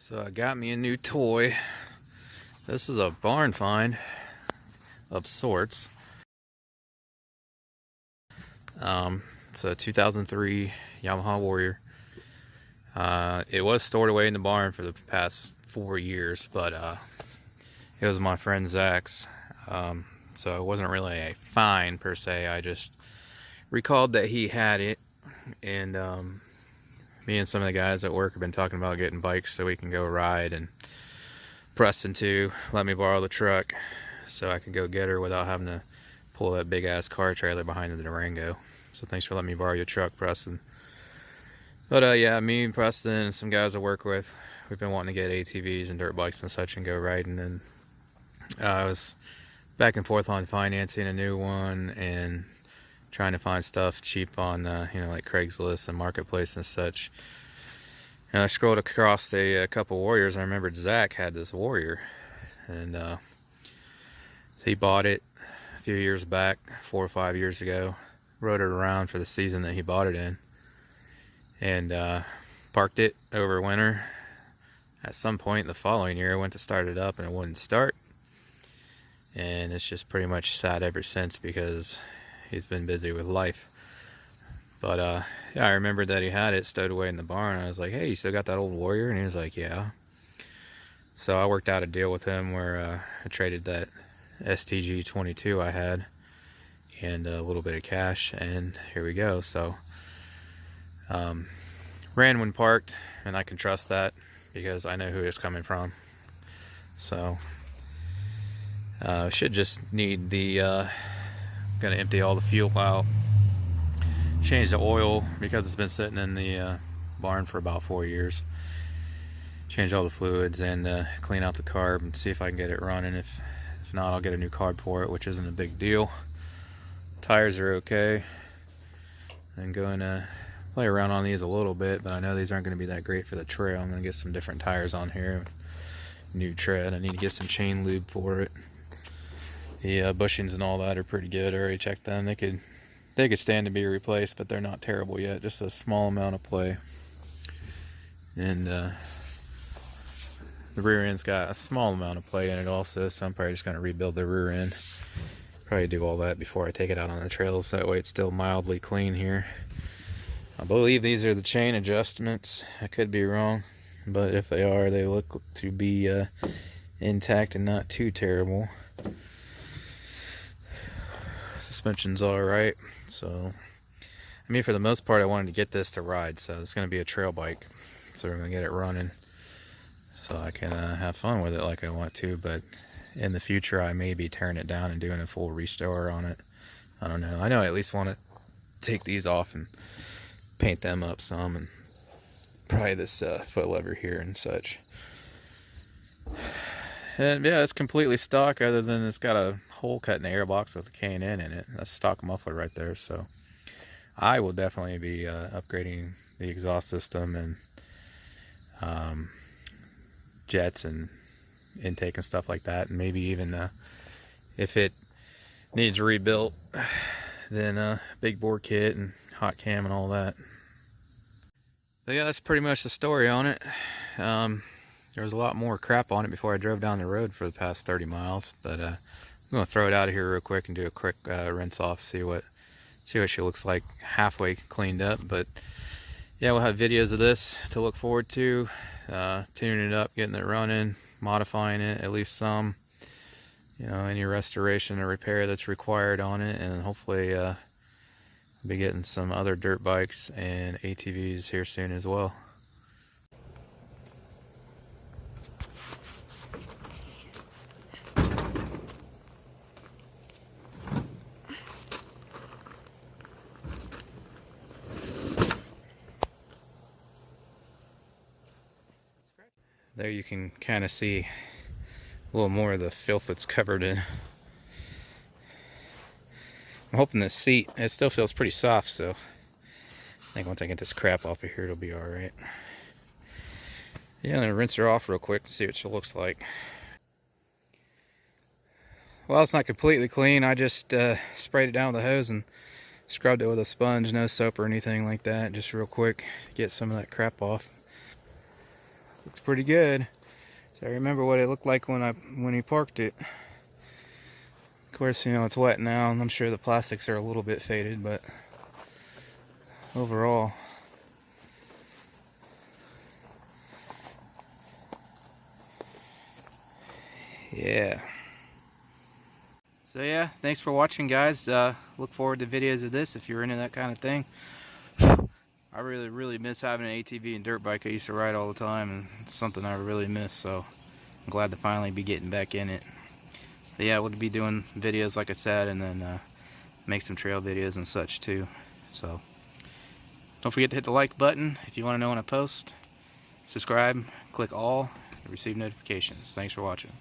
So I got me a new toy. This is a barn find of sorts. It's a 2003 Yamaha Warrior. It was stored away in the barn for the past 4 years, but it was my friend Zach's. So it wasn't really a find per se. I just recalled that he had it, and me and some of the guys at work have been talking about getting bikes so we can go ride, and Preston too let me borrow the truck so I can go get her without having to pull that big ass car trailer behind the Durango. So thanks for letting me borrow your truck, Preston. But yeah, me and Preston and some guys I work with, we've been wanting to get ATVs and dirt bikes and such and go riding, and I was back and forth on financing a new one and trying to find stuff cheap on like Craigslist and Marketplace and such. And I scrolled across a couple Warriors. I remembered Zach had this Warrior, and he bought it a few years back, 4 or 5 years ago. Rode it around for the season that he bought it in, and parked it over winter. At some point the following year I went to start it up and it wouldn't start, and it's just pretty much sat ever since because he's been busy with life. But yeah, I remembered that he had it stowed away in the barn. I was like, hey, you still got that old Warrior? And he was like, yeah. So I worked out a deal with him where I traded that STG 22 I had and a little bit of cash, and here we go. So ran when parked, and I can trust that because I know who it's coming from. So should just need the gonna empty all the fuel out, change the oil because it's been sitting in the barn for about 4 years, change all the fluids, and clean out the carb and see if I can get it running. If not, I'll get a new carb for it, which isn't a big deal. Tires are okay. I'm going to play around on these a little bit, but I know these aren't going to be that great for the trail. I'm going to get some different tires on here, new tread. I need to get some chain lube for it. The bushings and all that are pretty good. I already checked them. They could stand to be replaced, but they're not terrible yet. Just a small amount of play. And the rear end's got a small amount of play in it also, so I'm probably just going to rebuild the rear end. Probably do all that before I take it out on the trails. That way it's still mildly clean here. I believe these are the chain adjustments. I could be wrong, but if they are, they look to be intact and not too terrible. Suspension's alright. So, I mean, for the most part, I wanted to get this to ride. So it's going to be a trail bike. So we're going to get it running so I can have fun with it like I want to. But in the future, I may be tearing it down and doing a full restore on it. I don't know. I know I at least want to take these off and paint them up some, and probably this foot lever here and such. And yeah, it's completely stock, other than it's got a hole cut in the airbox with a K&N in it. That's a stock muffler right there. So I will definitely be upgrading the exhaust system and jets and intake and stuff like that, and maybe even if it needs rebuilt, then big bore kit and hot cam and all that. But yeah, that's pretty much the story on it. There was a lot more crap on it before I drove down the road for the past 30 miles, but I'm gonna throw it out of here real quick and do a quick rinse off, see what she looks like halfway cleaned up. But yeah, we'll have videos of this to look forward to, tuning it up, getting it running, modifying it at least some, any restoration or repair that's required on it, and hopefully be getting some other dirt bikes and ATVs here soon as well. There you can kind of see a little more of the filth that's covered in. I'm hoping this seat, it still feels pretty soft, so I think once I get this crap off of here, it'll be alright. Yeah, I'm gonna rinse her off real quick and see what she looks like. Well, it's not completely clean. I just sprayed it down with a hose and scrubbed it with a sponge, no soap or anything like that. Just real quick, get some of that crap off. Looks pretty good. So I remember what it looked like when he parked it. Of course, you know, it's wet now, and I'm sure the plastics are a little bit faded, but overall, yeah. So yeah, thanks for watching, guys. Look forward to videos of this if you're into that kind of thing. I really miss having an ATV and dirt bike. I used to ride all the time, and it's something I really miss, so I'm glad to finally be getting back in it. But yeah, we'll be doing videos like I said, and then make some trail videos and such too. So don't forget to hit the like button if you want to know when I post. Subscribe, click all to receive notifications. Thanks for watching.